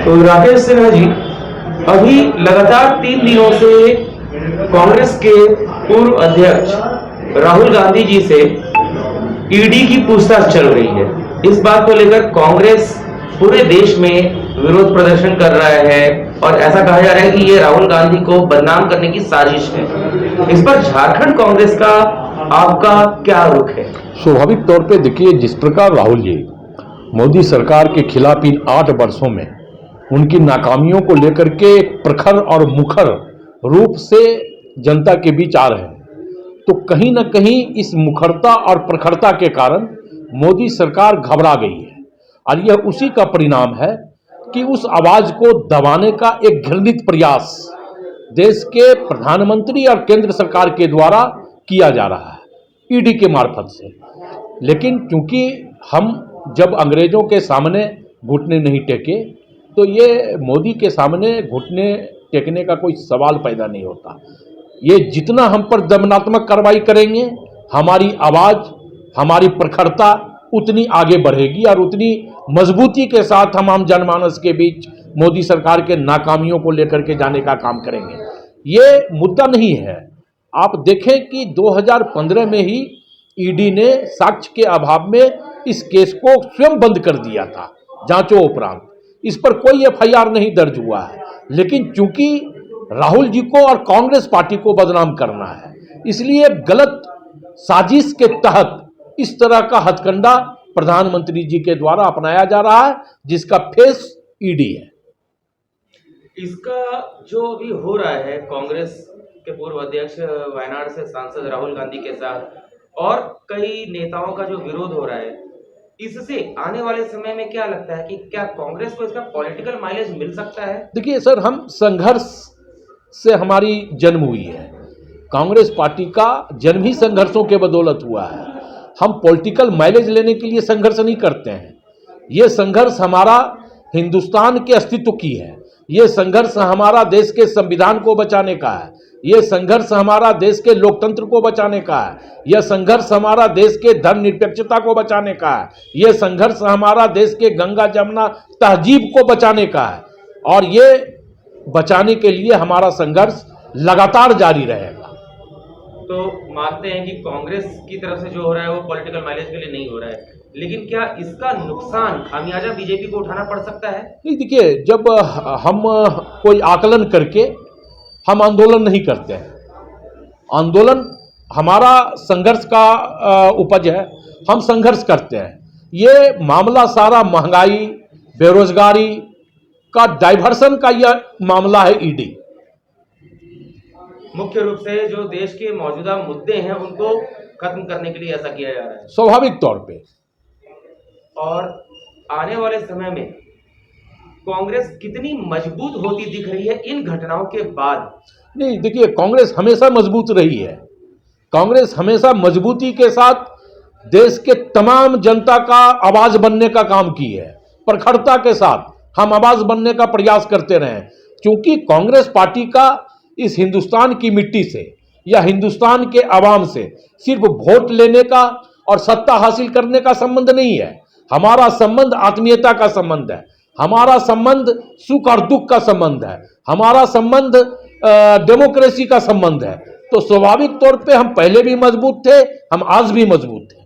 तो राकेश सिन्हा जी, अभी लगातार 3 दिनों से कांग्रेस के पूर्व अध्यक्ष राहुल गांधी जी से ईडी की पूछताछ चल रही है। इस बात को लेकर कांग्रेस पूरे देश में विरोध प्रदर्शन कर रहा है और ऐसा कहा जा रहा है कि ये राहुल गांधी को बदनाम करने की साजिश है। इस पर झारखंड कांग्रेस का आपका क्या रुख है? स्वाभाविक तौर पे देखिए, जिस प्रकार राहुल जी मोदी सरकार के खिलाफ इन 8 वर्षों में उनकी नाकामियों को लेकर के प्रखर और मुखर रूप से जनता के बीच आ रहे हैं, तो कहीं ना कहीं इस मुखरता और प्रखरता के कारण मोदी सरकार घबरा गई है और यह उसी का परिणाम है कि उस आवाज को दबाने का एक घृणित प्रयास देश के प्रधानमंत्री और केंद्र सरकार के द्वारा किया जा रहा है ईडी के मार्फत से। लेकिन क्योंकि हम जब अंग्रेजों के सामने घुटने नहीं टेके, तो ये मोदी के सामने घुटने टेकने का कोई सवाल पैदा नहीं होता। ये जितना हम पर दमनात्मक कार्रवाई करेंगे, हमारी आवाज़, हमारी प्रखरता उतनी आगे बढ़ेगी और उतनी मजबूती के साथ हम आम जनमानस के बीच मोदी सरकार के नाकामियों को लेकर के जाने का काम करेंगे। ये मुद्दा नहीं है। आप देखें कि 2015 में ही ईडी ने साक्ष्य के अभाव में इस केस को स्वयं बंद कर दिया था जांचों उपरांत। इस पर कोई एफआईआर नहीं दर्ज हुआ है, लेकिन चूंकि राहुल जी को और कांग्रेस पार्टी को बदनाम करना है, इसलिए गलत साजिश के तहत इस तरह का हथकंडा प्रधानमंत्री जी के द्वारा अपनाया जा रहा है, जिसका फेस ईडी है। इसका जो अभी हो रहा है कांग्रेस के पूर्व अध्यक्ष वायनाड से सांसद राहुल गांधी के साथ और कई नेताओं का जो विरोध हो रहा है, इससे आने वाले समय में क्या लगता है कि क्या कांग्रेस को इसका पॉलिटिकल माइलेज मिल सकता है? देखिए सर, हम संघर्ष से हमारी जन्म हुई है। कांग्रेस पार्टी का जन्म ही संघर्षों के बदौलत हुआ है। हम पॉलिटिकल माइलेज लेने के लिए संघर्ष नहीं करते हैं। ये संघर्ष हमारा हिंदुस्तान के अस्तित्व की है। ये संघर्ष हमारा देश के संविधान को बचाने का है। ये संघर्ष हमारा देश के लोकतंत्र को बचाने का है। यह संघर्ष हमारा देश के धर्मनिरपेक्षता को बचाने का है। यह संघर्ष हमारा देश के गंगा जमुना तहजीब को बचाने का है और ये बचाने के लिए हमारा संघर्ष लगातार जारी रहेगा। तो मानते हैं कि कांग्रेस की तरफ से जो हो रहा है वो पॉलिटिकल माइलेज के लिए नहीं हो रहा है, लेकिन क्या इसका नुकसान खामियाजा बीजेपी को उठाना पड़ सकता है? नहीं, देखिए, जब हम कोई आकलन करके हम आंदोलन नहीं करते हैं। आंदोलन हमारा संघर्ष का उपज है। हम संघर्ष करते हैं। ये मामला सारा महंगाई, बेरोजगारी का डाइवर्सन का यह मामला है ईडी। मुख्य रूप से जो देश के मौजूदा मुद्दे हैं उनको खत्म करने के लिए ऐसा किया जा रहा है, स्वाभाविक तौर पे। और आने वाले समय में कांग्रेस कितनी मजबूत होती दिख रही है इन घटनाओं के बाद? नहीं, देखिए, कांग्रेस हमेशा मजबूत रही है। कांग्रेस हमेशा मजबूती के साथ देश के तमाम जनता का आवाज बनने का काम की है। प्रखरता के साथ हम आवाज बनने का प्रयास करते रहे, क्योंकि कांग्रेस पार्टी का इस हिंदुस्तान की मिट्टी से या हिंदुस्तान के आवाम से सिर्फ वोट लेने का और सत्ता हासिल करने का संबंध नहीं है। हमारा संबंध आत्मीयता का संबंध है। हमारा संबंध सुख और दुख का संबंध है। हमारा संबंध डेमोक्रेसी का संबंध है। तो स्वाभाविक तौर पे हम पहले भी मजबूत थे, हम आज भी मजबूत थे।